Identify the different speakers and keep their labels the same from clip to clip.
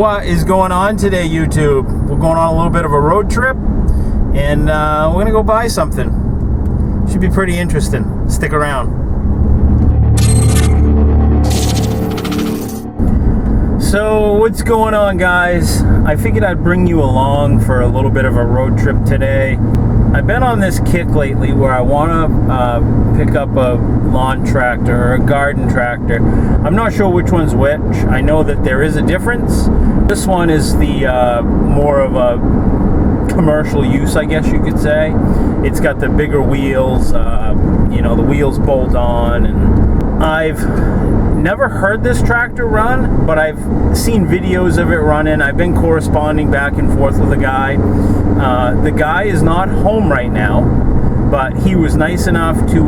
Speaker 1: What is going on today, YouTube? We're going on a little bit of a road trip, and we're gonna go buy something. Should be pretty interesting. Stick around. So what's going on, guys? I figured I'd bring you along for a little bit of a road trip today. I've been on this kick lately where I want to pick up a lawn tractor or a garden tractor. I'm not sure which one's which. I know that there is a difference. This one is the more of a commercial use, I guess you could say. It's got the bigger wheels, you know, the wheels bolt on, and I've never heard this tractor run, but I've seen videos of it running. I've been corresponding back and forth with a guy. The guy is not home right now, but he was nice enough to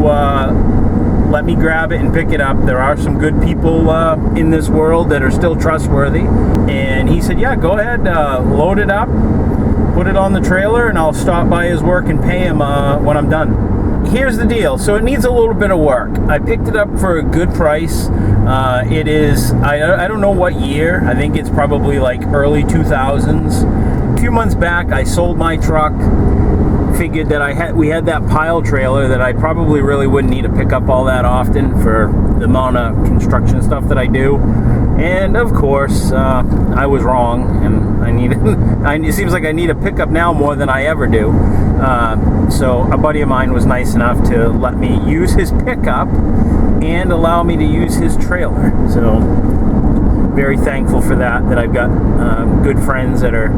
Speaker 1: let me grab it and pick it up. There are some good people in this world that are still trustworthy, and he said, yeah, go ahead, load it up, put it on the trailer, and I'll stop by his work and pay him when I'm done. Here's the deal. So it needs a little bit of work. I picked it up for a good price. It is, I don't know what year. I think it's probably like early 2000s. A few months back, I sold my truck. Figured that we had that pile trailer that I probably really wouldn't need to pick up all that often for the amount of construction stuff that I do. And of course, I was wrong, and it seems like I need a pickup now more than I ever do. So a buddy of mine was nice enough to let me use his pickup and allow me to use his trailer. So very thankful for that I've got good friends that are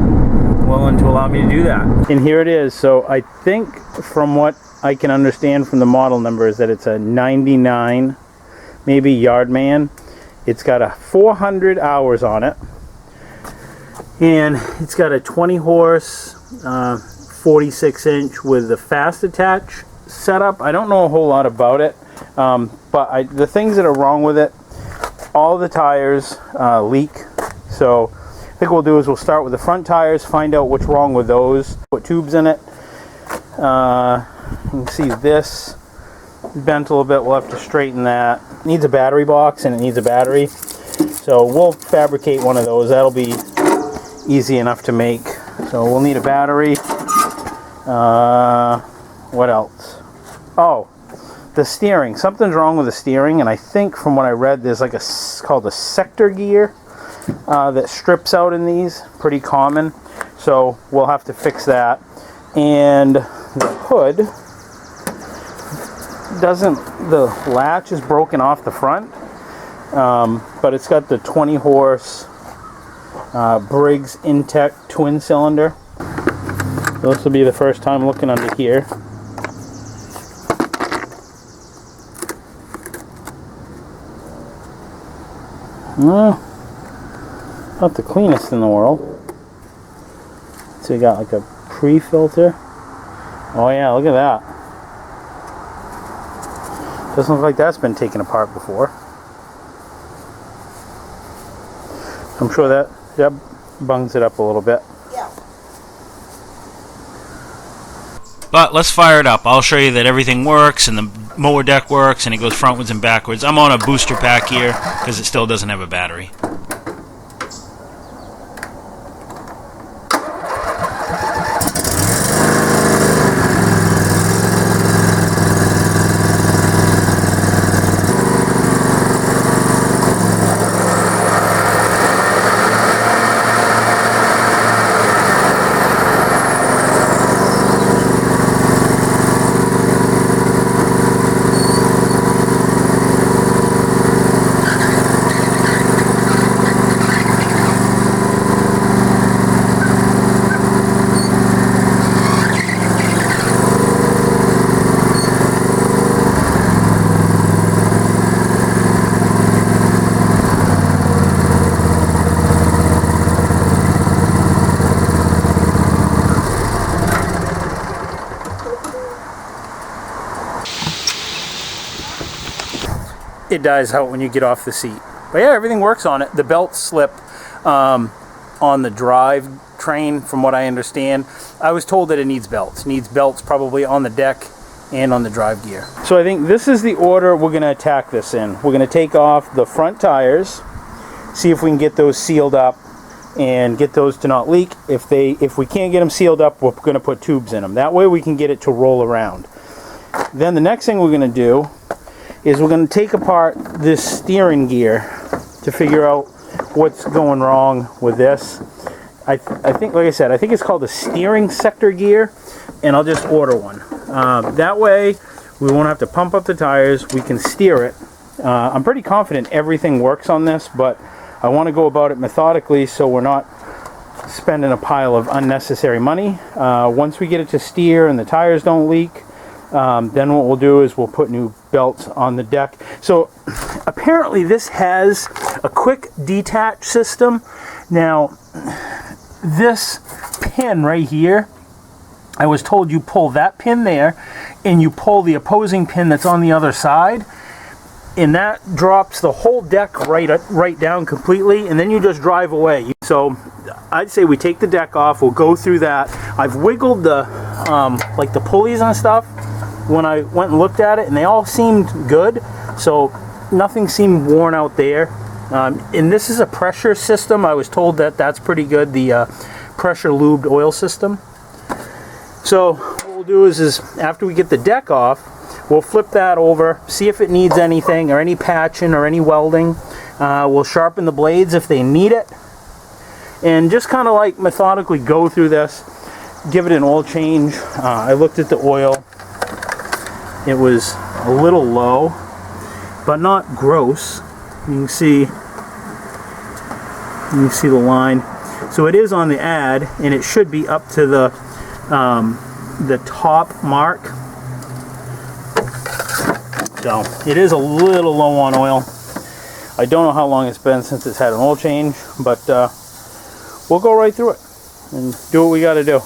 Speaker 1: willing to allow me to do that. And here it is. So I think from what I can understand from the model number is that it's a 99, maybe Yardman. It's got a 400 hours on it, and it's got a 20 horse 46 inch with the fast attach setup. I don't know a whole lot about it, but the things that are wrong with it, all the tires leak. So I think what we'll do is we'll start with the front tires, find out what's wrong with those, put tubes in it. You can see this bent a little bit. We'll have to straighten that. It needs a battery box, and it needs a battery, so we'll fabricate one of those. That'll be easy enough to make. So we'll need a battery. What else? Oh, the steering. Something's wrong with the steering, and I think from what I read, there's like called a sector gear that strips out in these. Pretty common. So we'll have to fix that. And the hood the latch is broken off the front, but it's got the 20 horse Briggs Intech twin cylinder. So this will be the first time looking under here. Not the cleanest in the world. So you got like a pre-filter. Oh yeah, look at that. Doesn't look like that's been taken apart before. I'm sure that bungs it up a little bit. Yeah.
Speaker 2: But let's fire it up. I'll show you that everything works, and the mower deck works, and it goes frontwards and backwards. I'm on a booster pack here because it still doesn't have a battery.
Speaker 1: It dies out when you get off the seat. But yeah, everything works on it. The belts slip on the drive train, from what I understand. I was told that it needs belts. It needs belts probably on the deck and on the drive gear. So I think this is the order we're going to attack this in. We're going to take off the front tires, see if we can get those sealed up, and get those to not leak. If we can't get them sealed up, we're going to put tubes in them. That way we can get it to roll around. Then the next thing we're going to do is we're going to take apart this steering gear to figure out what's going wrong with this. I think, like I said, I think it's called a steering sector gear, and I'll just order one. That way we won't have to pump up the tires, we can steer it. I'm pretty confident everything works on this, but I want to go about it methodically so we're not spending a pile of unnecessary money. Once we get it to steer and the tires don't leak, then what we'll do is we'll put new belts on the deck. So apparently this has a quick detach system. Now this pin right here, I was told you pull that pin there and you pull the opposing pin that's on the other side, and that drops the whole deck right down completely, and then you just drive away. So I'd say we take the deck off, we'll go through that. I've wiggled the like the pulleys and stuff when I went and looked at it, and they all seemed good, so nothing seemed worn out there. And this is a pressure system. I was told that that's pretty good, the pressure lubed oil system. So what we'll do is after we get the deck off, we'll flip that over, see if it needs anything or any patching or any welding. We'll sharpen the blades if they need it, and just kind of like methodically go through this, give it an oil change. I looked at the oil. It was a little low, but not gross. You can see the line. So it is on the ad, and it should be up to the top mark. So it is a little low on oil. I don't know how long it's been since it's had an oil change, but we'll go right through it and do what we got to do.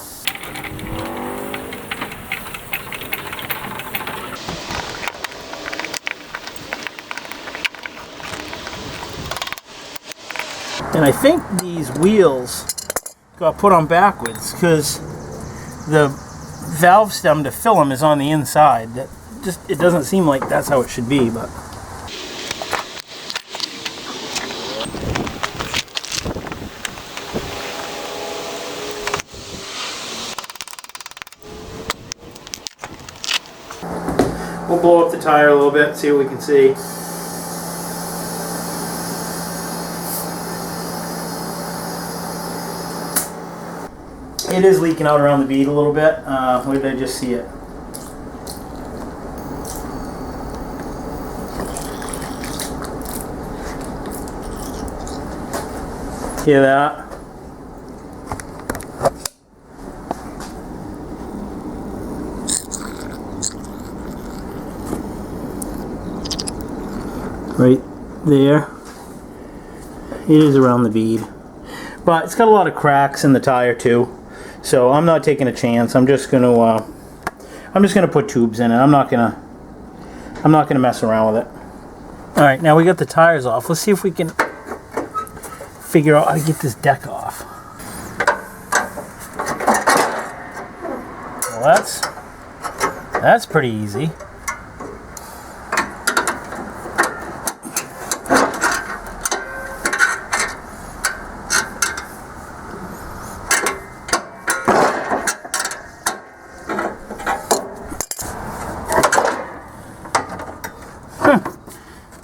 Speaker 1: And I think these wheels got put on backwards because the valve stem to fill them is on the inside. It doesn't seem like that's how it should be, but we'll blow up the tire a little bit, see what we can see. It is leaking out around the bead a little bit. Where did I just see it? Hear that? Right there. It is around the bead. But it's got a lot of cracks in the tire too. So I'm not taking a chance. I'm just gonna put tubes in it. I'm not gonna mess around with it. All right, now we got the tires off. Let's see if we can figure out how to get this deck off. Well, that's pretty easy.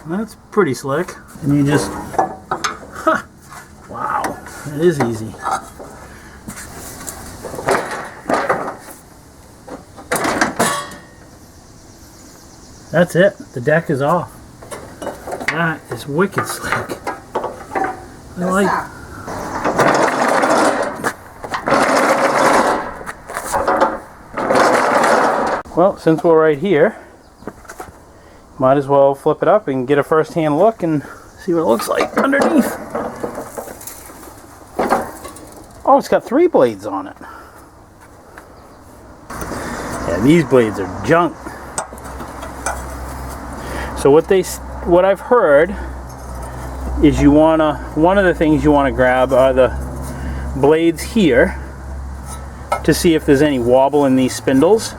Speaker 1: That's pretty slick. And you just, wow, that is easy. That's it. The deck is off. That is wicked slick. I like. Well, since we're right here, might as well flip it up and get a first-hand look and see what it looks like underneath. Oh, it's got 3 blades on it. Yeah, these blades are junk. So what I've heard is one of the things you wanna grab are the blades here to see if there's any wobble in these spindles.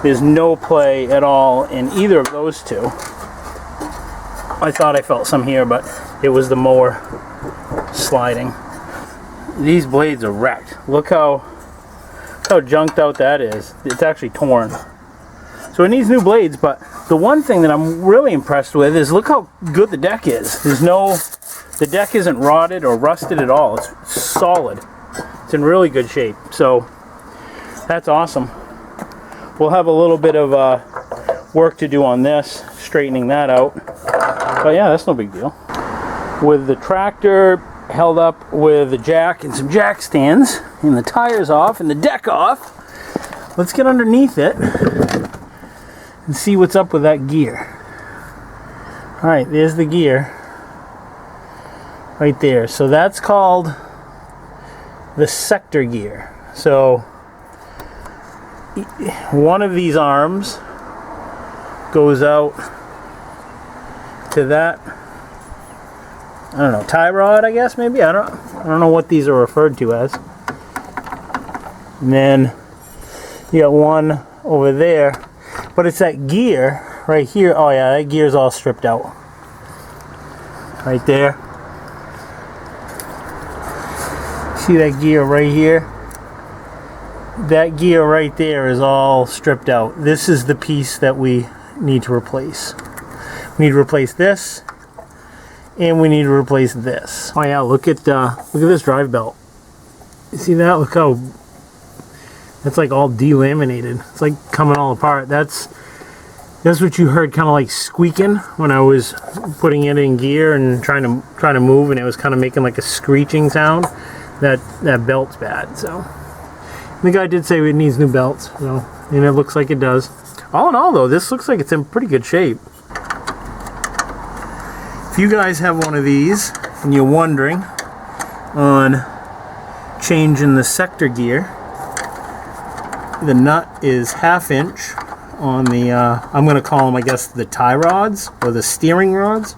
Speaker 1: There's no play at all in either of those two. I thought I felt some here, but it was the mower sliding. these blades are wrecked. Look how junked out that is. It's actually torn. So it needs new blades, but the one thing that I'm really impressed with is look how good the deck is. The deck isn't rotted or rusted at all. It's solid. It's in really good shape. So that's awesome. We'll have a little bit of work to do on this, straightening that out. But yeah, that's no big deal. With the tractor held up with a jack and some jack stands, and the tires off and the deck off, let's get underneath it and see what's up with that gear. Alright, there's the gear. Right there. So that's called the sector gear. So one of these arms goes out to that, I don't know, tie rod, I guess, maybe? I don't know what these are referred to as. And then you got one over there. But it's that gear right here. Oh yeah, that gear's all stripped out. Right there. See that gear right here? That gear right there is all stripped out. This is the piece that we need to replace. We need to replace this, and we need to replace this. Oh yeah, look at this drive belt. You see that? Look how that's like all delaminated. It's like coming all apart. That's what you heard, kind of like squeaking when I was putting it in gear and trying to move, and it was kind of making like a screeching sound. That belt's bad. So the guy did say it needs new belts, and it looks like it does. All in all, though, this looks like it's in pretty good shape. If you guys have one of these and you're wondering on changing the sector gear, the nut is 1/2 inch on the, I'm going to call them, I guess, the tie rods or the steering rods.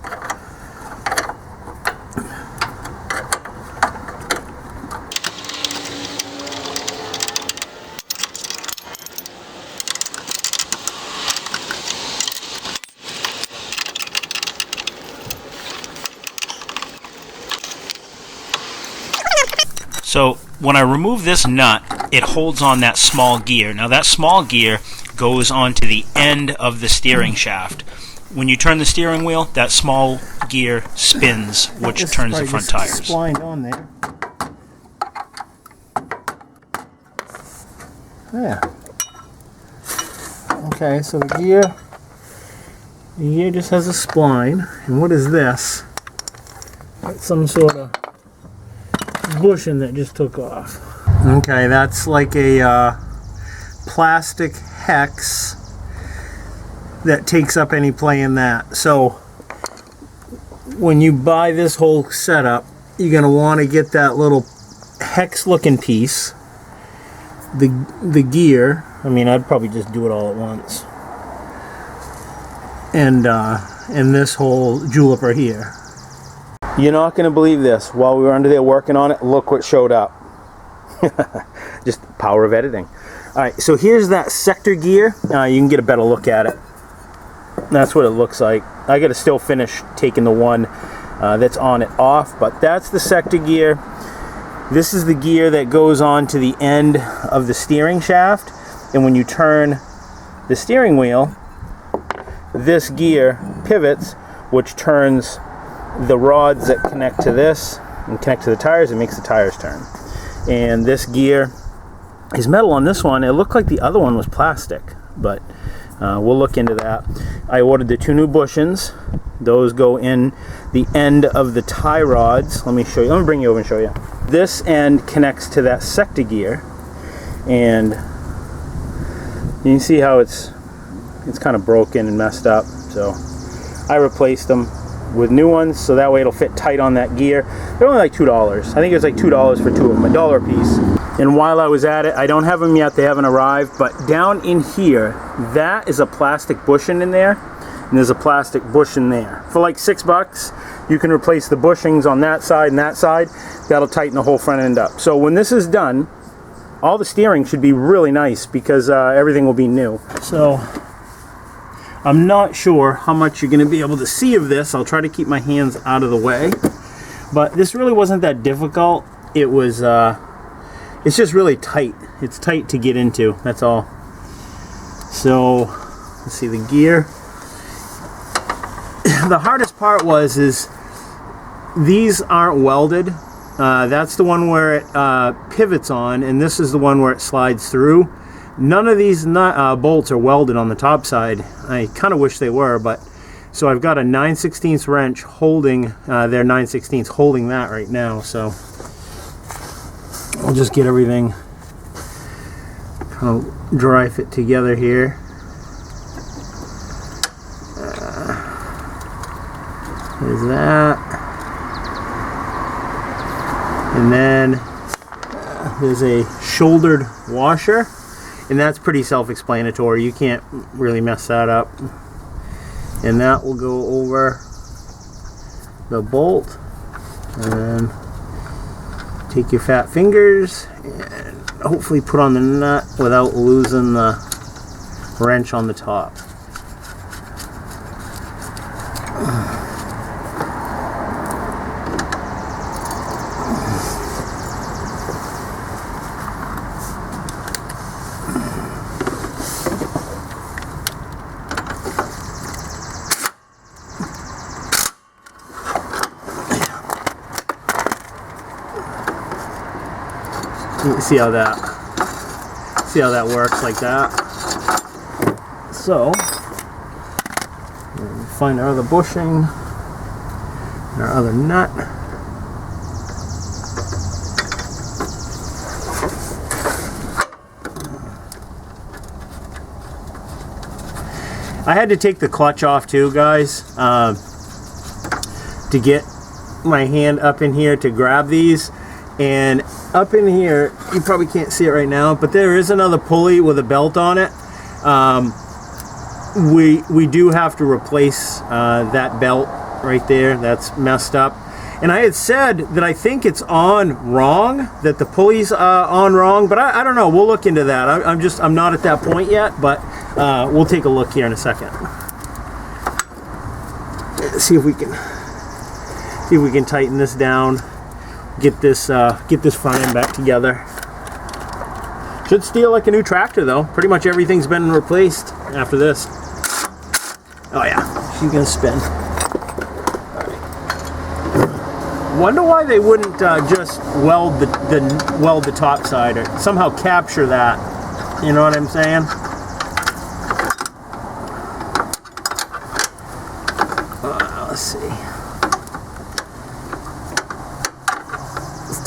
Speaker 2: So when I remove this nut, it holds on that small gear. Now that small gear goes onto the end of the steering shaft. When you turn the steering wheel, that small gear spins, which turns the front tires.
Speaker 1: Splined on there. Yeah. Okay, so the gear just has a spline. And what is this? It's some sort of bushing that just took off. Okay, that's like a plastic hex that takes up any play in that. So when you buy this whole setup, you're going to want to get that little hex looking piece, the gear. I mean, I'd probably just do it all at once, and this whole julep right here. You're not going to believe this. While we were under there working on it, look what showed up. Just the power of editing. Alright, so here's that sector gear. You can get a better look at it. That's what it looks like. I got to still finish taking the one that's on it off, but that's the sector gear. This is the gear that goes on to the end of the steering shaft, and when you turn the steering wheel, this gear pivots, which turns the rods that connect to this and connect to the tires and makes the tires turn. And this gear is metal on this one. It looked like the other one was plastic, but we'll look into that. I ordered the 2 new bushings. Those go in the end of the tie rods. Let me show you. Let me bring you over and show you. This end connects to that sector gear, and you can see how it's kind of broken and messed up. So I replaced them with new ones, so that way it'll fit tight on that gear. They're only like $2. I think it was like $2 for 2 of them, $1 a piece. And while I was at it, I don't have them yet, they haven't arrived, but down in here, that is a plastic bushing in there, and there's a plastic bushing there. For like $6, you can replace the bushings on that side and that side. That'll tighten the whole front end up. So when this is done, all the steering should be really nice because everything will be new. So I'm not sure how much you're going to be able to see of this. I'll try to keep my hands out of the way. But this really wasn't that difficult. it was, it's just really tight. It's tight to get into, that's all. So, let's see the gear. The hardest part is these aren't welded. That's the one where it pivots on, and this is the one where it slides through. None of these bolts are welded on the top side. I kind of wish they were, but so I've got a 9/16 wrench holding their 9/16 holding that right now. So I'll just get everything kind of dry fit together here. There's that, and then there's a shouldered washer. And that's pretty self-explanatory. You can't really mess that up. And that will go over the bolt. And then take your fat fingers and hopefully put on the nut without losing the wrench on the top. See how that works like that. So we'll find our other bushing and our other nut. I had to take the clutch off too, guys, to get my hand up in here to grab these. And up in here, you probably can't see it right now, but there is another pulley with a belt on it. We do have to replace that belt right there. That's messed up. And I had said that I think it's on wrong, that the pulley's on wrong, but I don't know. We'll look into that. I'm not at that point yet, but we'll take a look here in a second. See if we can tighten this down. Get this front end back together. Should steal like a new tractor though. Pretty much everything's been replaced after this. Oh yeah, she's gonna spin. All right. Wonder why they wouldn't just weld the top side or somehow capture that. You know what I'm saying? Let's see. It's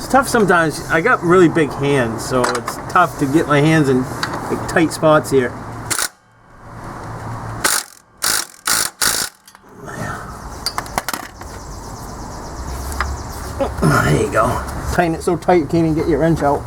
Speaker 1: tough sometimes. I got really big hands, so it's tough to get my hands in like, tight spots here. There you go. Tighten it so tight you can't even get your wrench out.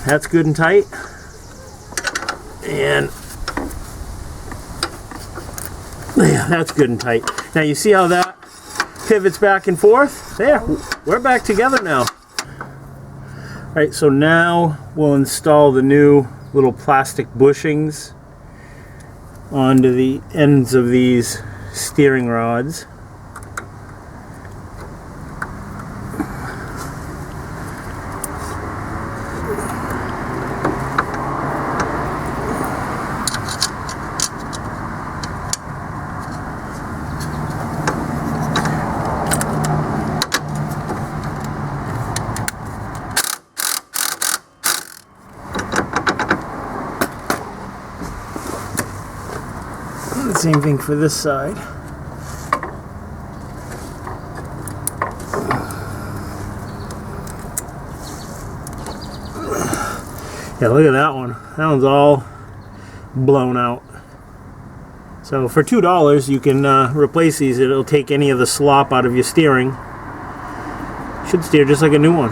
Speaker 1: That's good and tight. And yeah, that's good and tight. Now you see how that pivots back and forth? There, we're back together now. All right, so now we'll install the new little plastic bushings onto the ends of these steering rods. Same thing for this side. Yeah, look at that one. That one's all blown out. So for $2 you can replace these. It'll take any of the slop out of your steering. Should steer just like a new one.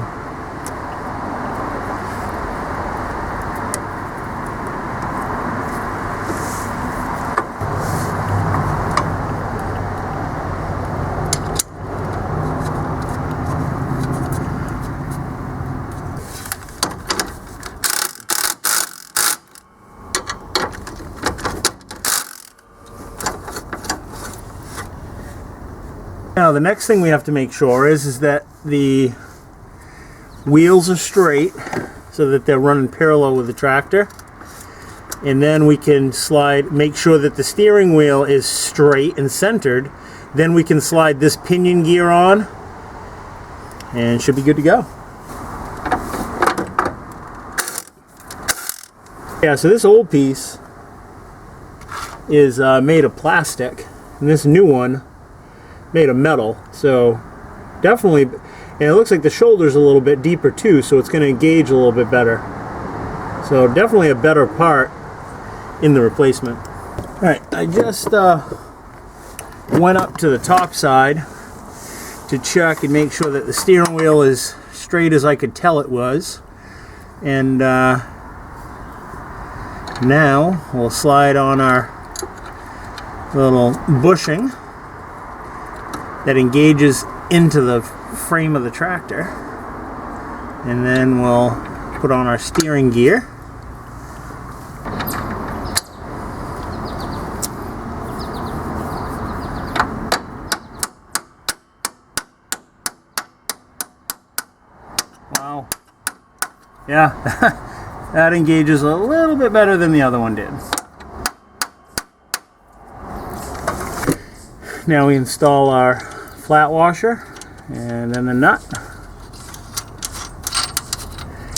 Speaker 1: Now the next thing we have to make sure is that the wheels are straight so that they're running parallel with the tractor. And then we can make sure that the steering wheel is straight and centered. Then we can slide this pinion gear on and should be good to go. Yeah, so this old piece is made of plastic, and this new one made of metal. So definitely, and it looks like the shoulder's a little bit deeper too, so it's going to engage a little bit better. So definitely a better part in the replacement. Alright, I just went up to the top side to check and make sure that the steering wheel is straight as I could tell it was. And now we'll slide on our little bushing that engages into the frame of the tractor. And then we'll put on our steering gear. Wow. Yeah, that engages a little bit better than the other one did. Now we install our flat washer and then the nut.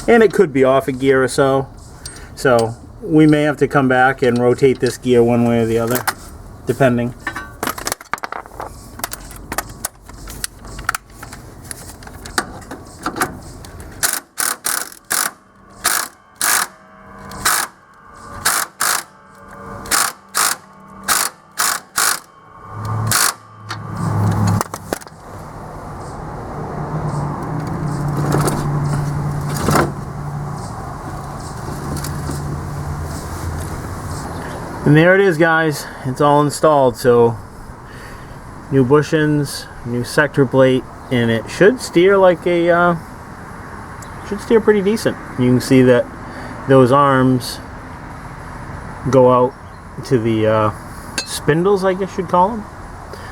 Speaker 1: And it could be off a gear or so. So we may have to come back and rotate this gear one way or the other, depending. And there it is, guys. It's all installed. So new bushings, new sector plate, and it should steer like a should steer pretty decent. You can see that those arms go out to the spindles, I guess you'd call them.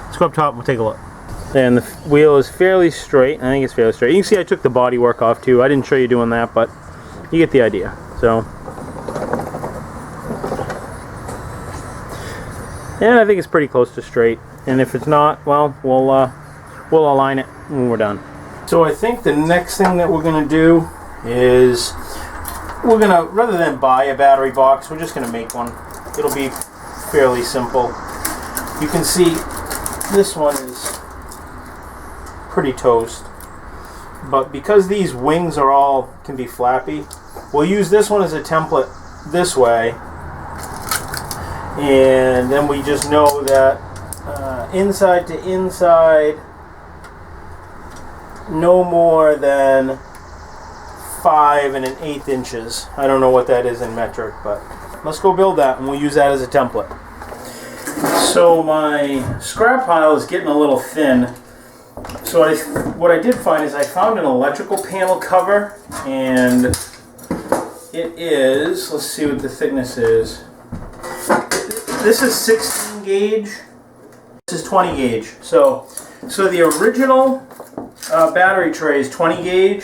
Speaker 1: Let's go up top and we'll take a look. And the wheel is fairly straight. I think it's fairly straight. You can see I took the body work off too. I didn't show you doing that, but you get the idea. So. And I think it's pretty close to straight. And if it's not, well, we'll align it when we're done. So I think the next thing that we're going to do is we're going to, rather than buy a battery box, we're just going to make one. It'll be fairly simple. You can see this one is pretty toast. But because these wings are all can be flappy, we'll use this one as a template this way. And then we just know that inside to inside, no more than 5 1/8 inches. I don't know what that is in metric, but let's go build that and we'll use that as a template. So my scrap pile is getting a little thin. So what I did find is I found an electrical panel cover, and it is, let's see what the thickness is. This is 16 gauge, this is 20 gauge. So the original battery tray is 20 gauge.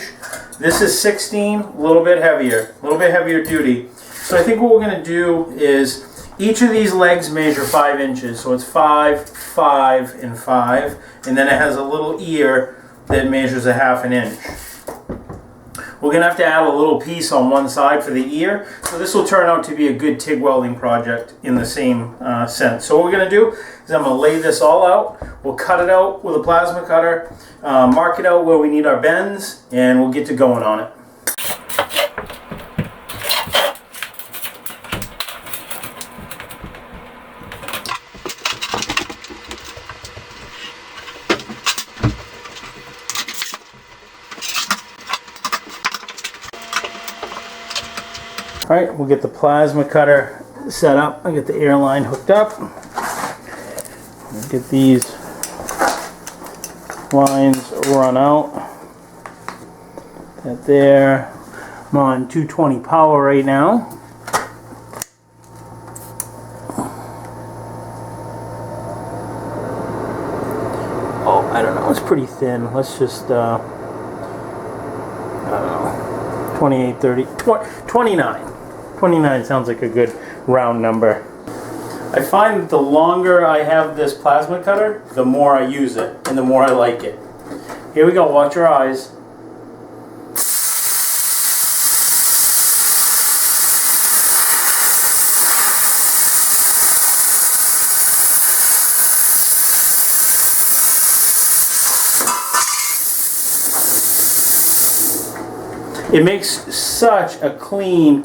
Speaker 1: This is 16, a little bit heavier duty. So I think what we're going to do is each of these legs measure 5 inches. So it's 5, 5, and 5. And then it has a little ear that measures 1/2 inch. We're going to have to add a little piece on one side for the ear. So this will turn out to be a good TIG welding project in the same sense. So what we're going to do is I'm going to lay this all out. We'll cut it out with a plasma cutter, mark it out where we need our bends, and we'll get to going on it. Alright, we'll get the plasma cutter set up. I'll get the air line hooked up. We'll get these lines run out. That there. I'm on 220 power right now. Oh, I don't pretty thin. Let's just, I don't know, 28, 30, 29. 29 sounds like a good round number. I find that the longer I have this plasma cutter, the more I use it and the more I like it. Here we go, watch your eyes. It makes such a clean,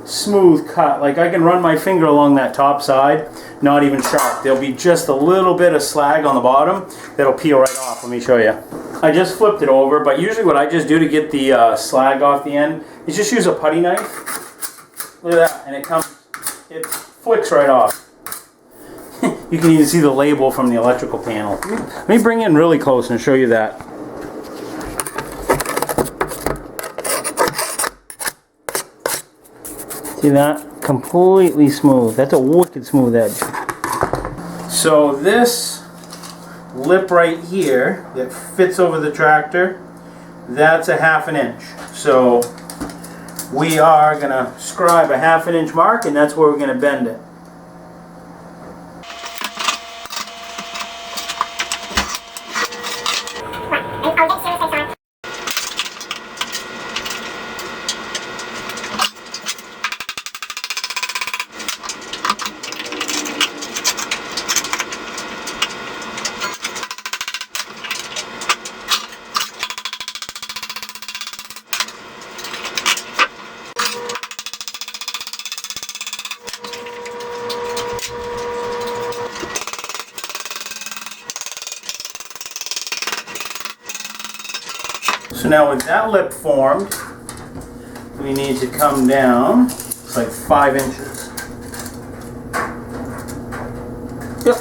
Speaker 1: smooth cut. Like I can run my finger along that top side, not even sharp. There'll be just a little bit of slag on the bottom that'll peel right off. Let me show you. I just flipped it over, but usually what I just do to get the slag off the end is just use a putty knife. Look at that, and it flicks right off. You can even see the label from the electrical panel. Let me bring in really close and show you that. See that? Completely smooth. That's a wicked smooth edge. So this lip right here that fits over the tractor, that's a 1/2 inch. So we are going to scribe a 1/2 inch mark, and that's where we're going to bend it. So now with that lip formed, we need to come down, it's like 5 inches. Yep.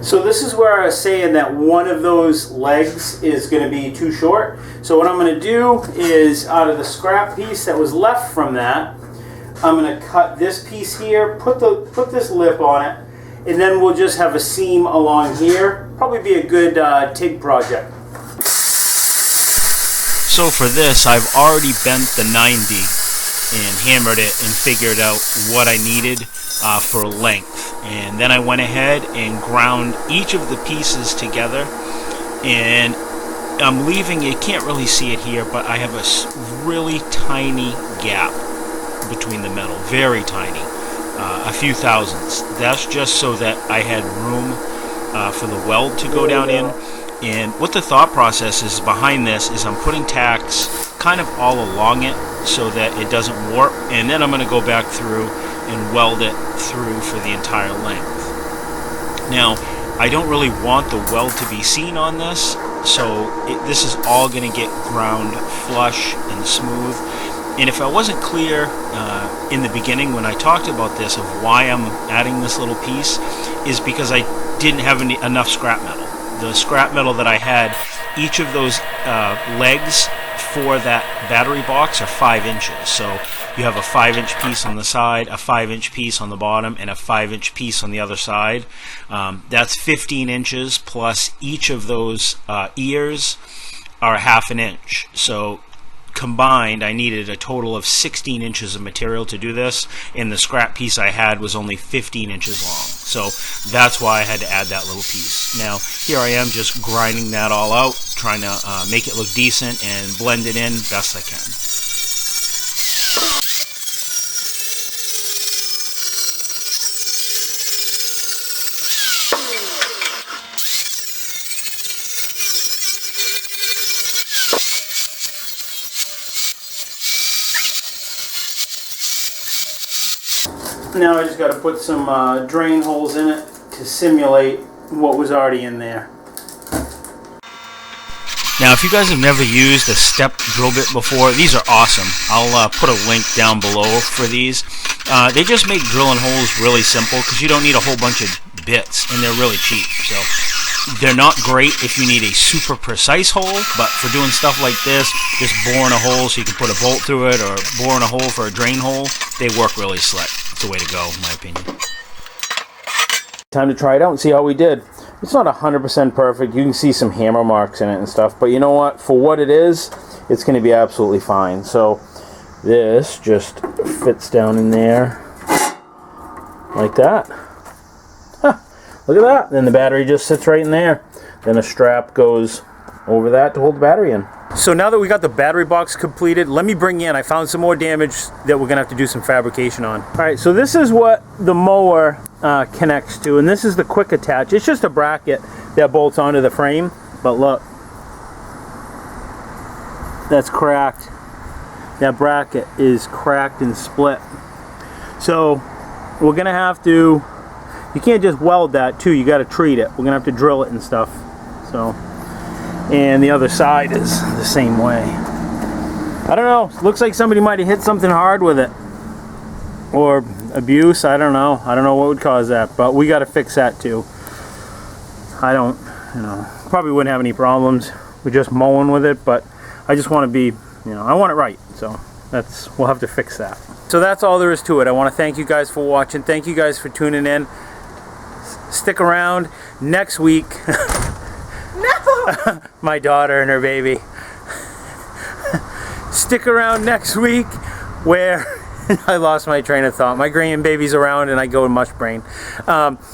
Speaker 1: So this is where I was saying that one of those legs is going to be too short. So what I'm going to do is, out of the scrap piece that was left from that, I'm going to cut this piece here, put this lip on it, and then we'll just have a seam along here. Probably be a good TIG project.
Speaker 2: So for this, I've already bent the 90 and hammered it and figured out what I needed for length. And then I went ahead and ground each of the pieces together, and I'm leaving, you can't really see it here, but I have a really tiny gap between the metal, very tiny, a few thousandths. That's just so that I had room for the weld to go down in. And what the thought process is behind this is I'm putting tacks kind of all along it so that it doesn't warp, and then I'm going to go back through and weld it through for the entire length. Now, I don't really want the weld to be seen on this, so this is all going to get ground flush and smooth. And if I wasn't clear in the beginning when I talked about this of why I'm adding this little piece, is because I didn't have enough scrap metal. The scrap metal that I had, each of those legs for that battery box are 5 inches. So you have a 5-inch piece on the side, a 5-inch piece on the bottom, and a 5-inch piece on the other side. That's 15 inches, plus each of those ears are 1/2 inch. So combined, I needed a total of 16 inches of material to do this, and the scrap piece I had was only 15 inches long. So that's why I had to add that little piece. Now, here I am just grinding that all out, trying to make it look decent and blend it in best I can.
Speaker 1: Now I just got to put some drain holes in it to simulate what was already in there.
Speaker 2: Now, if you guys have never used a step drill bit before, these are awesome. I'll put a link down below for these. They just make drilling holes really simple because you don't need a whole bunch of bits, and they're really cheap. So they're not great if you need a super precise hole, but for doing stuff like this, just boring a hole so you can put a bolt through it, or boring a hole for a drain hole, they work really slick. It's the way to go, in my opinion.
Speaker 1: Time to try it out and see how we did. It's not 100% perfect. You can see some hammer marks in it and stuff, but you know what? For what it is, it's going to be absolutely fine. So this just fits down in there like that. Huh, look at that. Then the battery just sits right in there. Then a strap goes over that to hold the battery in. So now that we got the battery box completed, let me bring in, I found some more damage that we're going to have to do some fabrication on. Alright, so this is what the mower connects to, and this is the quick attach. It's just a bracket that bolts onto the frame, but look, that's cracked. That bracket is cracked and split. So we're going to have to, you can't just weld that too, you got to treat it. We're going to have to drill it and stuff. So, and the other side is the same way. I don't know, looks like somebody might have hit something hard with it, or abuse. I don't know what would cause that, but we got to fix that too. I don't, probably wouldn't have any problems with just mowing with it, but I just want to be, I want it right, so we'll have to fix that. So that's all there is to it. I want to thank you guys for watching. Thank you guys for tuning in. Stick around next week. No! My daughter and her baby. Stick around next week where I lost my train of thought. My grandbaby's around and I go mush brain.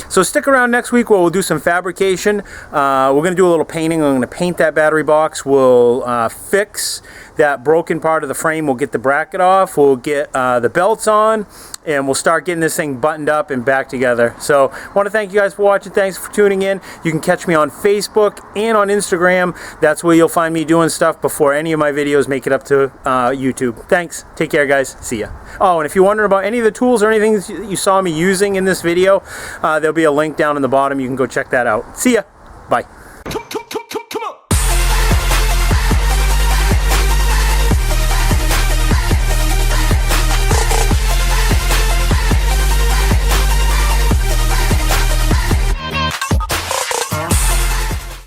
Speaker 1: So stick around next week where we'll do some fabrication. We're going to do a little painting. I'm going to paint that battery box. We'll fix that broken part of the frame. We'll get the bracket off. We'll get the belts on. And we'll start getting this thing buttoned up and back together. So I want to thank you guys for watching. Thanks for tuning in. You can catch me on Facebook and on Instagram. That's where you'll find me doing stuff before any of my videos make it up to YouTube. Thanks. Take care, guys. See ya. Oh, and if you're wondering about any of the tools or anything that you saw me using in this video, there'll be a link down in the bottom. You can go check that out. See ya. Bye.